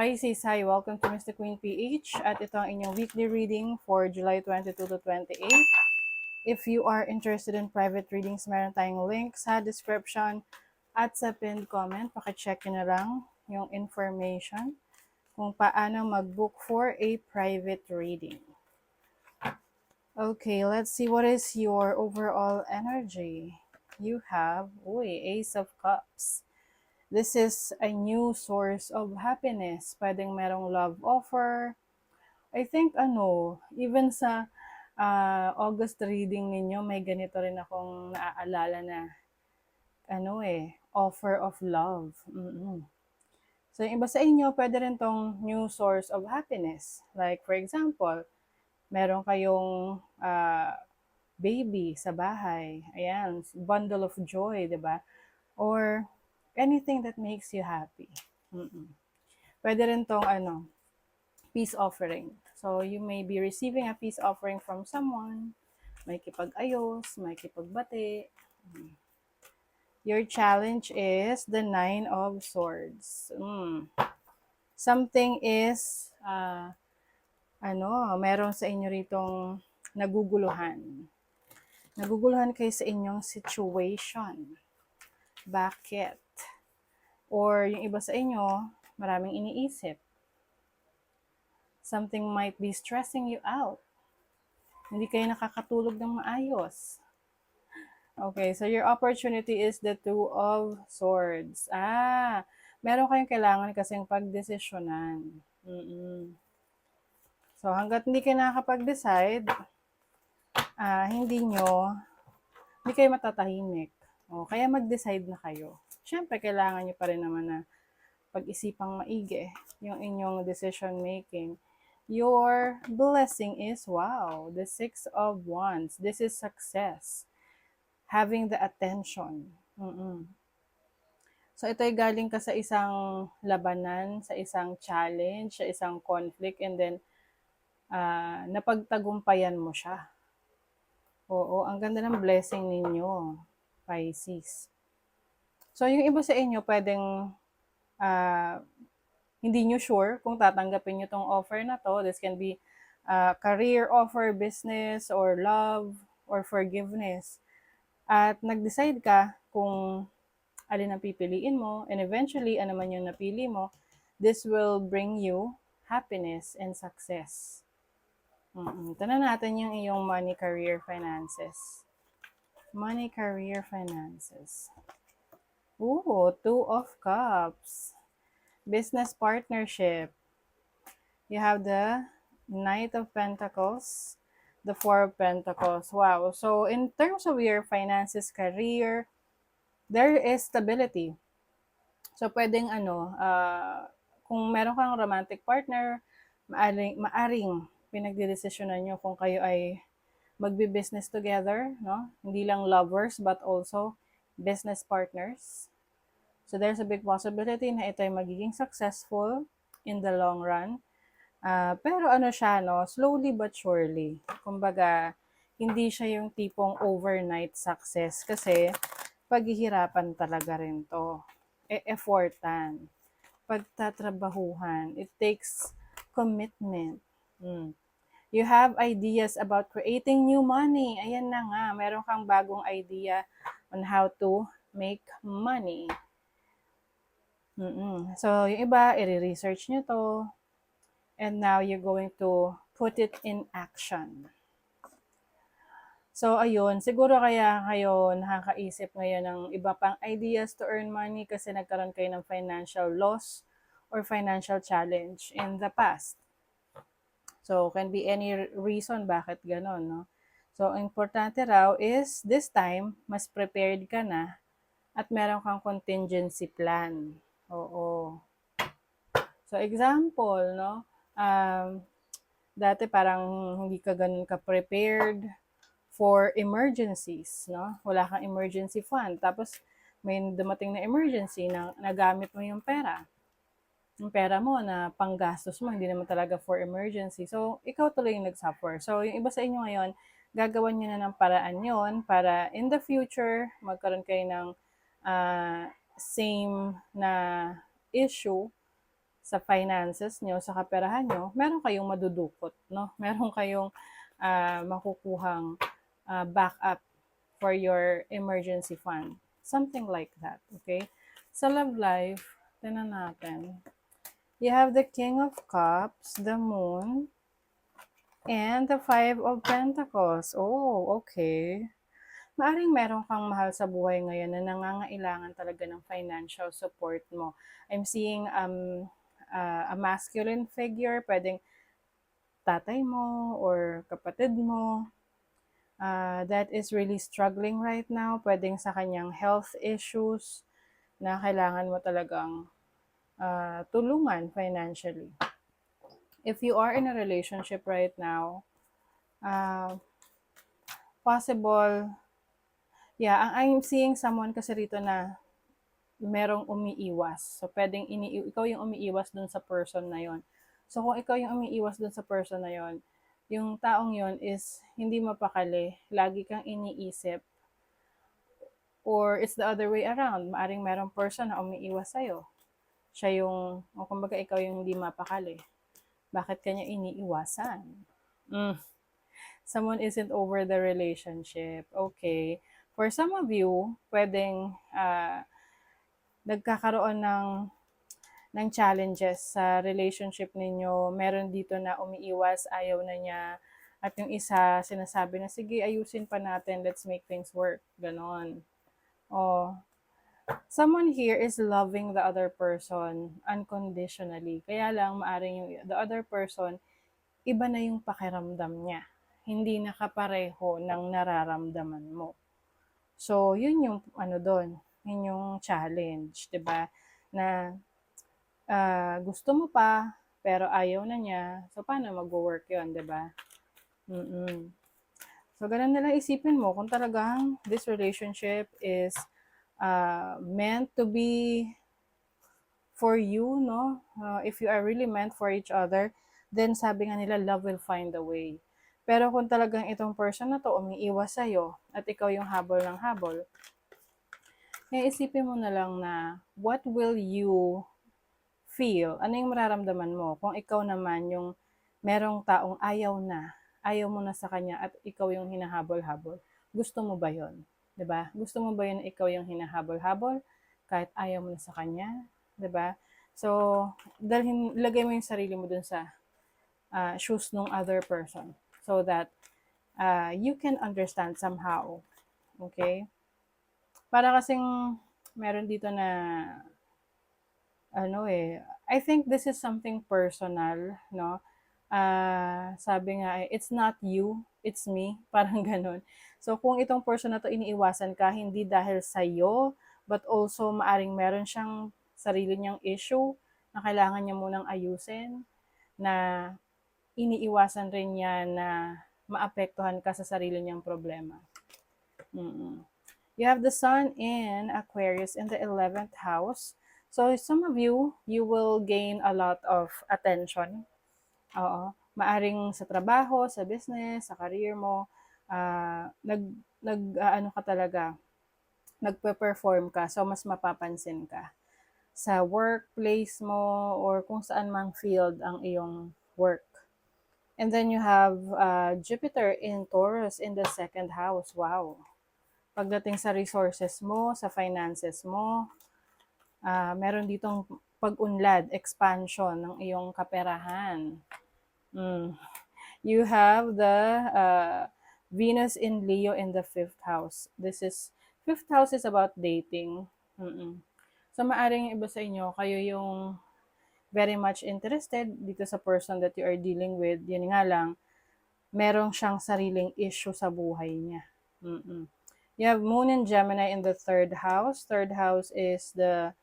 Pisces, hi! Welcome to Mr. Queen PH at ito ang inyong weekly reading for July 22 to 28. If you are interested in private readings, meron tayong link sa description at sa pinned comment. Pakicheck nyo na lang yung information kung paano mag-book for a private reading. Okay, let's see what is your overall energy. You have, Ace of Cups. This is a new source of happiness. Pwedeng merong love offer. I think even sa August reading ninyo, may ganito rin akong naaalala na offer of love. So yung iba sa inyo, pwede rin tong new source of happiness. Like for example, meron kayong baby sa bahay. Ayan, bundle of joy, 'di ba? Or anything that makes you happy. Pwede rin tong peace offering. So you may be receiving a peace offering from someone, may kipag-ayos, may kipagbati. Your challenge is the 9 of Swords. Something is meron sa inyo ritong naguguluhan. Naguguluhan kayo sa inyong situation. Bakit? Or yung iba sa inyo, maraming iniisip. Something might be stressing you out. Hindi kayo nakakatulog ng maayos. Okay, so your opportunity is the 2 of Swords. Meron kayong kailangan kasing pagdesisyonan. So hanggat hindi kayo nakakapag-decide, hindi kayo matatahimik. Kaya mag-decide na kayo. Siyempre, kailangan nyo pa rin naman na pag-isipang maigi yung inyong decision making. Your blessing is, the 6 of Wands. This is success. Having the attention. So, ito'y galing ka sa isang labanan, sa isang challenge, sa isang conflict, and then, napagtagumpayan mo siya. Ang ganda ng blessing ninyo, Pisces. So, yung iba sa inyo, pwedeng hindi nyo sure kung tatanggapin nyo tong offer na to. This can be career offer, business, or love, or forgiveness. At nag-decide ka kung alin ang pipiliin mo, and eventually, ano man yung napili mo, this will bring you happiness and success. Tanan natin yung iyong money, career, finances. Money, career, finances. 2 of Cups. Business partnership. You have the Knight of Pentacles, the 4 of Pentacles. Wow. So, in terms of your finances, career, there is stability. So, pwedeng kung meron kang romantic partner, maaring pinagdidesisyonan nyo kung kayo ay magbi-business together, no? Hindi lang lovers, but also business partners. So, there's a big possibility na ito ay magiging successful in the long run. Pero siya, slowly but surely. Kumbaga, hindi siya yung tipong overnight success kasi paghihirapan talaga rin to. Effortan. Pagtatrabahuhan. It takes commitment. You have ideas about creating new money. Ayan na nga, meron kang bagong idea on how to make money. So, yung iba, i-research nyo to. And now, you're going to put it in action. So, ayun, siguro kaya kayo nakakaisip ngayon ng iba pang ideas to earn money kasi nagkaroon kayo ng financial loss or financial challenge in the past. So, can be any reason bakit ganon, no? So, importante raw is, this time, mas prepared ka na at meron kang contingency plan. So, example, no? Dati parang hindi ka ganun ka-prepared for emergencies, no? Wala kang emergency fund. Tapos, may dumating na emergency na nagamit mo yung pera. Yung pera mo na panggastos mo, hindi naman talaga for emergency. So, ikaw tuloy yung nag-suffer. So, yung iba sa inyo ngayon, gagawan nyo na ng paraan yon para in the future, magkaroon kayo ng same na issue sa finances nyo, sa kaperahan nyo, meron kayong madudukot, no? Meron kayong makukuhang backup for your emergency fund. Something like that, okay? Sa love life, tingnan natin. You have the King of Cups, the Moon, and the Five of Pentacles. Oh, okay. Maaring meron kang mahal sa buhay ngayon na nangangailangan talaga ng financial support mo. I'm seeing a masculine figure, pwedeng tatay mo or kapatid mo, that is really struggling right now. Pwedeng sa kanyang health issues na kailangan mo talagang tulungan financially. If you are in a relationship right now, possible, yeah, I'm seeing someone kasi rito na merong umiiwas. So, pwedeng ikaw yung umiiwas dun sa person na yon. So, kung ikaw yung umiiwas dun sa person na yon, yung taong yon is hindi mapakali, lagi kang iniisip, or it's the other way around. Maaring merong person na umiiwas sa'yo. Siya yung, o kumbaga ikaw yung hindi mapakali. Bakit kanya iniiwasan? Someone isn't over the relationship. Okay. For some of you, pwedeng nagkakaroon ng challenges sa relationship ninyo. Meron dito na umiiwas, ayaw na niya. At yung isa, sinasabi na, sige, ayusin pa natin, let's make things work. Ganon. Oh, someone here is loving the other person unconditionally. Kaya lang, maaring yung the other person, iba na yung pakiramdam niya. Hindi nakapareho ng nararamdaman mo. So, yun yung doon, yun yung challenge, 'di ba? Na gusto mo pa pero ayaw na niya. So, paano mag-work 'yon, 'di ba? So, ganun na lang isipin mo kung talagang this relationship is meant to be for you, no? If you are really meant for each other, then sabi nga nila, love will find a way. Pero kung talagang itong person na to umiiwas sa'yo at ikaw yung habol ng habol, isipin mo na lang na what will you feel? Ano yung mararamdaman mo? Kung ikaw naman yung merong taong ayaw mo na sa kanya at ikaw yung hinahabol-habol, gusto mo ba yon? 'Di ba? Gusto mo ba yun na ikaw yung hinahabol-habol kahit ayaw mo na sa kanya? 'Di ba? So, lagay mo yung sarili mo dun sa shoes ng other person so that you can understand somehow. Okay? Para kasing meron dito na I think this is something personal, no? Sabi nga, it's not you, it's me. Parang ganun. So, kung itong person na to iniiwasan ka, hindi dahil sa'yo, but also maaring meron siyang sarili niyang issue na kailangan niya munang ayusin, na iniiwasan rin niya na maapektuhan ka sa sarili niyang problema. You have the Sun in Aquarius in the 11th house. So, some of you will gain a lot of attention. Oo. Maaring sa trabaho, sa business, sa career mo, ka talaga, nagpe-perform ka, so mas mapapansin ka. Sa workplace mo, or kung saan mang field ang iyong work. And then you have Jupiter in Taurus in the 2nd house. Wow. Pagdating sa resources mo, sa finances mo, meron ditong pag-unlad, expansion ng iyong kaperahan. You have the Venus in Leo in the 5th house. 5th house is about dating. So, maaring iba sa inyo, kayo yung very much interested dito sa person that you are dealing with. Yun nga lang, merong siyang sariling issue sa buhay niya. You have Moon and Gemini in the 3rd house. 3rd house is the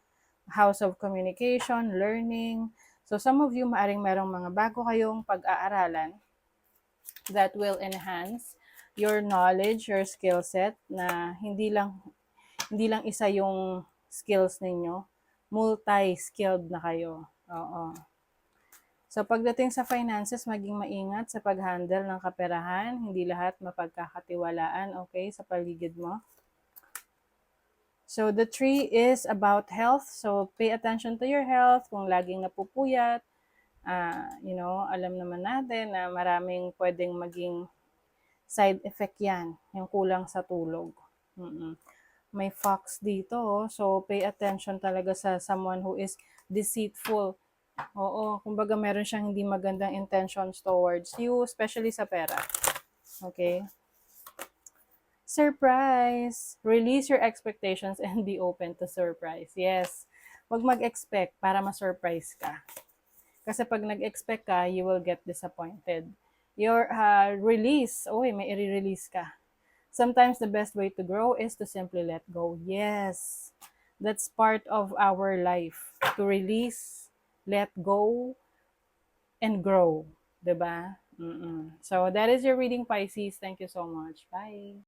house of communication, learning. So, some of you, maaring merong mga bago kayong pag-aaralan that will enhance your knowledge, your skill set, na hindi lang isa yung skills ninyo, multi-skilled na kayo. Oo. So, pagdating sa finances, maging maingat sa pag-handle ng kaperahan. Hindi lahat mapagkakatiwalaan, okay, sa paligid mo. So, the 3 is about health. So, pay attention to your health. Kung laging napupuyat, alam naman natin na maraming pwedeng maging side effect yan, yung kulang sa tulog. May fox dito, oh. So, pay attention talaga sa someone who is deceitful. Oo, kumbaga meron siyang hindi magandang intentions towards you, especially sa pera. Okay? Surprise! Release your expectations and be open to surprise. Yes. Huwag mag-expect para ma-surprise ka. Kasi pag nag-expect ka, you will get disappointed. Your release, may i-release ka. Sometimes the best way to grow is to simply let go. Yes. That's part of our life. To release, let go, and grow. 'Di ba? So that is your reading, Pisces. Thank you so much. Bye.